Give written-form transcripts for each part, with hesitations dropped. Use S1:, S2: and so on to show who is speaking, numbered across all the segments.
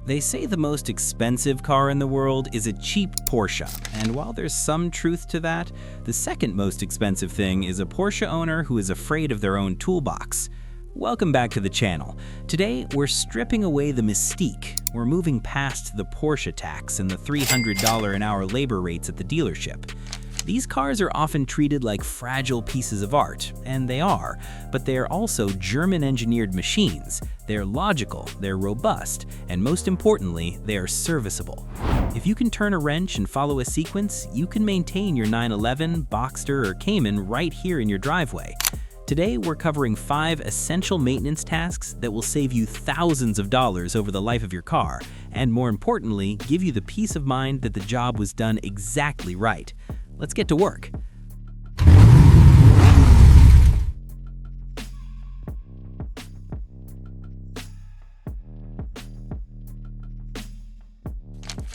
S1: They say the most expensive car in the world is a cheap Porsche, and while there's some truth to that, the second most expensive thing is a Porsche owner who is afraid of their own toolbox. Welcome back to the channel. Today, we're stripping away the mystique. We're moving past the Porsche tax and the $300 an hour labor rates at the dealership. These cars are often treated like fragile pieces of art, and they are, but they are also German-engineered machines. They're logical, they're robust, and most importantly, they are serviceable. If you can turn a wrench and follow a sequence, you can maintain your 911, Boxster, or Cayman right here in your driveway. Today, we're covering 5 essential maintenance tasks that will save you thousands of dollars over the life of your car, and more importantly, give you the peace of mind that the job was done exactly right. Let's get to work.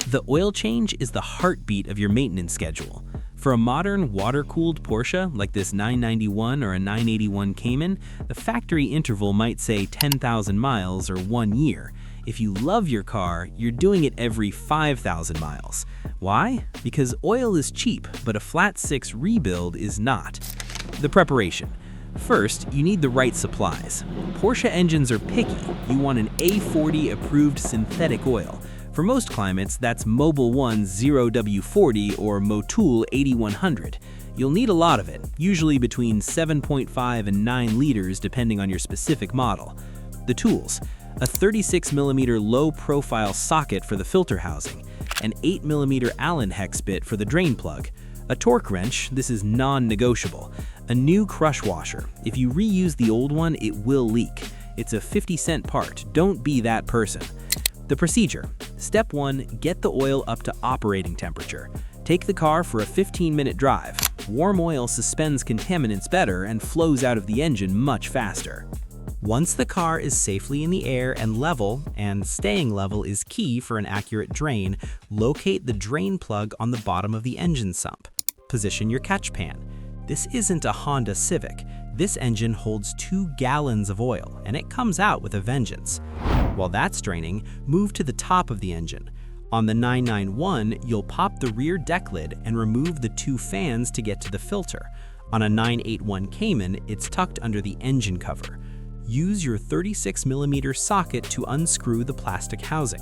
S1: The oil change is the heartbeat of your maintenance schedule. For a modern water-cooled Porsche like this 991 or a 981 Cayman, the factory interval might say 10,000 miles or 1 year. If you love your car, you're doing it every 5,000 miles. Why? Because oil is cheap, but a flat 6 rebuild is not. The preparation. First, you need the right supplies. Porsche engines are picky. You want an A40 approved synthetic oil. For most climates, that's Mobil 1's 0W40 or Motul 8100. You'll need a lot of it, usually between 7.5 and 9 liters depending on your specific model. The tools. A 36mm low-profile socket for the filter housing, an 8mm Allen hex bit for the drain plug, a torque wrench, this is non-negotiable, a new crush washer. If you reuse the old one, it will leak. It's a 50-cent part, don't be that person. The procedure. Step 1, get the oil up to operating temperature. Take the car for a 15-minute drive. Warm oil suspends contaminants better and flows out of the engine much faster. Once the car is safely in the air and level, and staying level is key for an accurate drain, locate the drain plug on the bottom of the engine sump. Position your catch pan. This isn't a Honda Civic. This engine holds 2 gallons of oil, and it comes out with a vengeance. While that's draining, move to the top of the engine. On the 991, you'll pop the rear deck lid and remove the 2 fans to get to the filter. On a 981 Cayman, it's tucked under the engine cover. Use your 36mm socket to unscrew the plastic housing.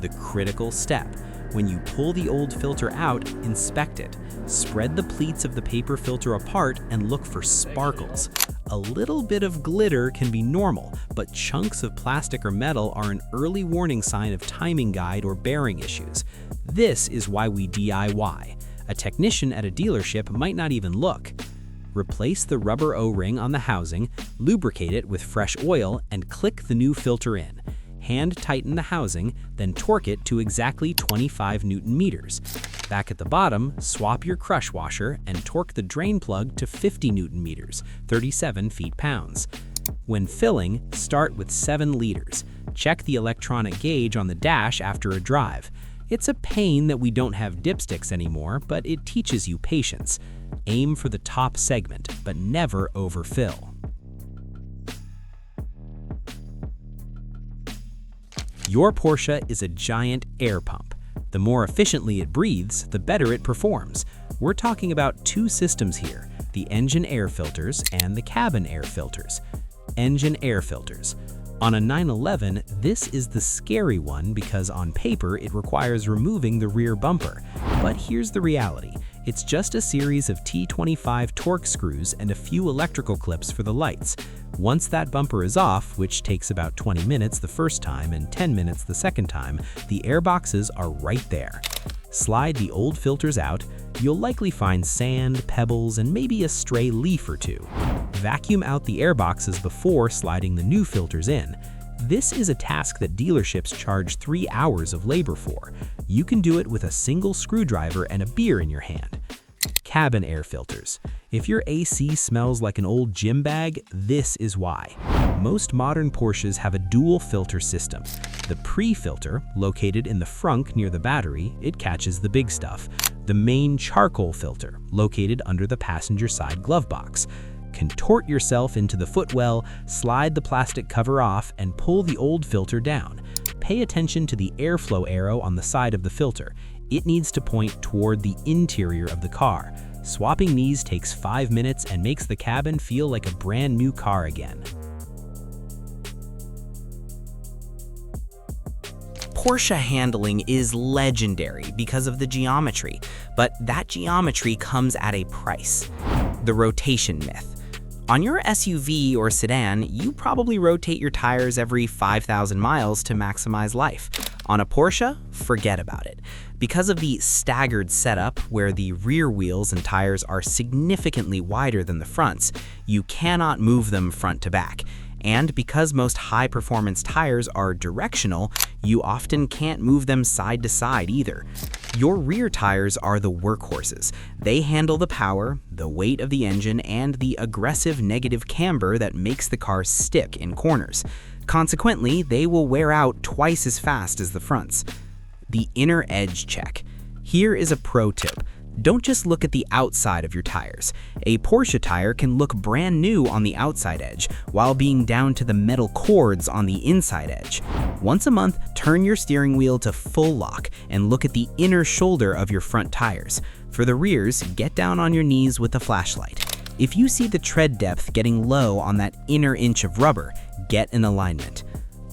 S1: The critical step. When you pull the old filter out, inspect it. Spread the pleats of the paper filter apart and look for sparkles. A little bit of glitter can be normal, but chunks of plastic or metal are an early warning sign of timing guide or bearing issues. This is why we DIY. A technician at a dealership might not even look. Replace the rubber O-ring on the housing, lubricate it with fresh oil, and click the new filter in. Hand tighten the housing, then torque it to exactly 25 Newton meters. Back at the bottom, swap your crush washer and torque the drain plug to 50 Newton meters, 37 feet-pounds. When filling, start with 7 liters. Check the electronic gauge on the dash after a drive. It's a pain that we don't have dipsticks anymore, but it teaches you patience. Aim for the top segment, but never overfill. Your Porsche is a giant air pump. The more efficiently it breathes, the better it performs. We're talking about 2 systems here, the engine air filters and the cabin air filters. Engine air filters. On a 911, this is the scary one because on paper it requires removing the rear bumper. But here's the reality. It's just a series of T25 torque screws and a few electrical clips for the lights. Once that bumper is off, which takes about 20 minutes the first time and 10 minutes the second time, the air boxes are right there. Slide the old filters out. You'll likely find sand, pebbles, and maybe a stray leaf or 2. Vacuum out the air boxes before sliding the new filters in. This is a task that dealerships charge 3 hours of labor for. You can do it with a single screwdriver and a beer in your hand. Cabin air filters. If your AC smells like an old gym bag, this is why. Most modern Porsches have a dual filter system. The pre-filter, located in the frunk near the battery, it catches the big stuff. The main charcoal filter, located under the passenger side glove box. Contort yourself into the footwell, slide the plastic cover off, and pull the old filter down. pay attention to the airflow arrow on the side of the filter. It needs to point toward the interior of the car. Swapping these takes 5 minutes and makes the cabin feel like a brand new car again.
S2: Porsche handling is legendary because of the geometry, but that geometry comes at a price. The rotation myth. On your SUV or sedan, you probably rotate your tires every 5,000 miles to maximize life. On a Porsche, forget about it. Because of the staggered setup, where the rear wheels and tires are significantly wider than the fronts, you cannot move them front to back. And because most high-performance tires are directional, you often can't move them side to side either. Your rear tires are the workhorses. They handle the power, the weight of the engine, and the aggressive negative camber that makes the car stick in corners. Consequently, they will wear out twice as fast as the fronts. The inner edge check. Here is a pro tip. Don't just look at the outside of your tires. A Porsche tire can look brand new on the outside edge, while being down to the metal cords on the inside edge. Once a month, turn your steering wheel to full lock and look at the inner shoulder of your front tires. For the rears, get down on your knees with a flashlight. If you see the tread depth getting low on that inner inch of rubber, get an alignment.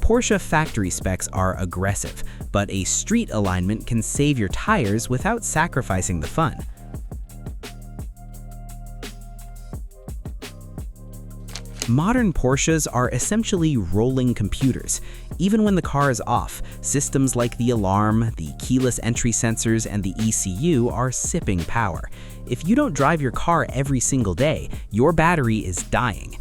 S2: Porsche factory specs are aggressive, but a street alignment can save your tires without sacrificing the fun. Modern Porsches are essentially rolling computers. Even when the car is off, systems like the alarm, the keyless entry sensors, and the ECU are sipping power. If you don't drive your car every single day, your battery is dying.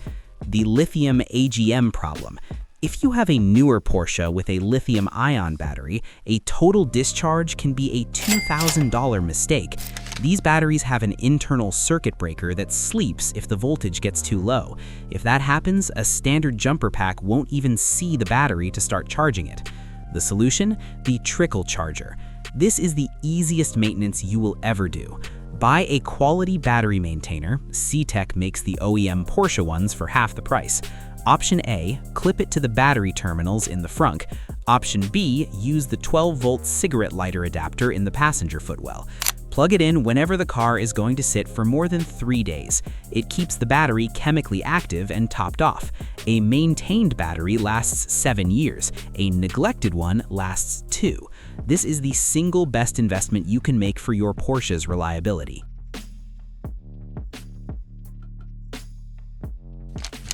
S2: The lithium AGM problem. If you have a newer Porsche with a lithium-ion battery, a total discharge can be a $2,000 mistake. These batteries have an internal circuit breaker that sleeps if the voltage gets too low. If that happens, a standard jumper pack won't even see the battery to start charging it. The solution? The trickle charger. This is the easiest maintenance you will ever do. Buy a quality battery maintainer. C-Tech makes the OEM Porsche ones for half the price. Option A, clip it to the battery terminals in the frunk. Option B, use the 12-volt cigarette lighter adapter in the passenger footwell. Plug it in whenever the car is going to sit for more than 3 days. It keeps the battery chemically active and topped off. A maintained battery lasts 7 years. A neglected one lasts 2. This is the single best investment you can make for your Porsche's reliability.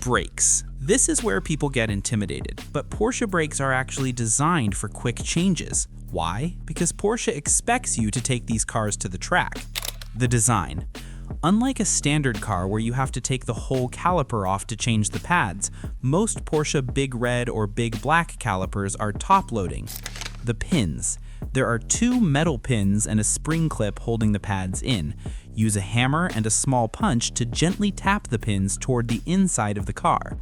S1: Brakes. This is where people get intimidated, but Porsche brakes are actually designed for quick changes. Why? Because Porsche expects you to take these cars to the track. The design. Unlike a standard car where you have to take the whole caliper off to change the pads, most Porsche Big Red or Big Black calipers are top-loading. The pins. There are 2 metal pins and a spring clip holding the pads in. Use a hammer and a small punch to gently tap the pins toward the inside of the car.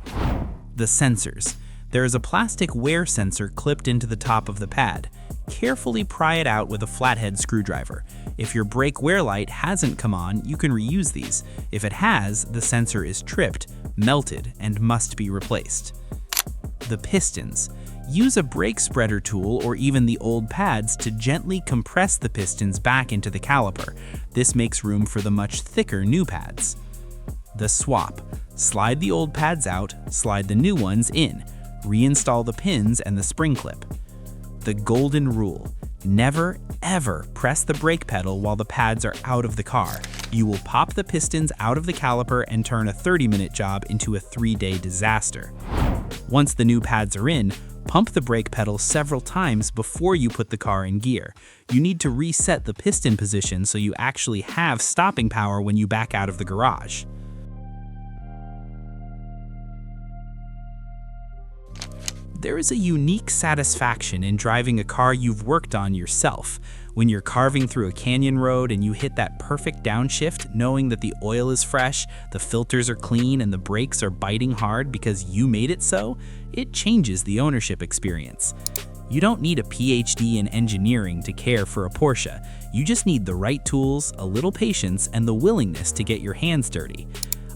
S1: The sensors. There is a plastic wear sensor clipped into the top of the pad. Carefully pry it out with a flathead screwdriver. If your brake wear light hasn't come on, you can reuse these. If it has, the sensor is tripped, melted, and must be replaced. The pistons. Use a brake spreader tool or even the old pads to gently compress the pistons back into the caliper. This makes room for the much thicker new pads. The swap. Slide the old pads out, slide the new ones in. Reinstall the pins and the spring clip. The golden rule. Never, ever press the brake pedal while the pads are out of the car. You will pop the pistons out of the caliper and turn a 30-minute job into a 3-day disaster. Once the new pads are in, pump the brake pedal several times before you put the car in gear. You need to reset the piston position so you actually have stopping power when you back out of the garage. There is a unique satisfaction in driving a car you've worked on yourself. When you're carving through a canyon road and you hit that perfect downshift, knowing that the oil is fresh, the filters are clean, and the brakes are biting hard because you made it so, it changes the ownership experience. You don't need a PhD in engineering to care for a Porsche. You just need the right tools, a little patience, and the willingness to get your hands dirty.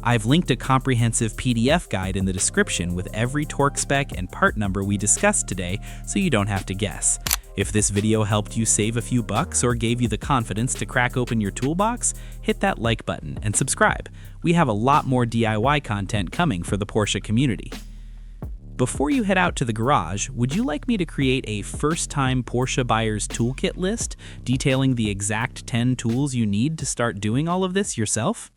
S1: I've linked a comprehensive PDF guide in the description with every torque spec and part number we discussed today, so you don't have to guess. If this video helped you save a few bucks or gave you the confidence to crack open your toolbox, hit that like button and subscribe. We have a lot more DIY content coming for the Porsche community. Before you head out to the garage, would you like me to create a first-time Porsche buyer's toolkit list detailing the exact 10 tools you need to start doing all of this yourself?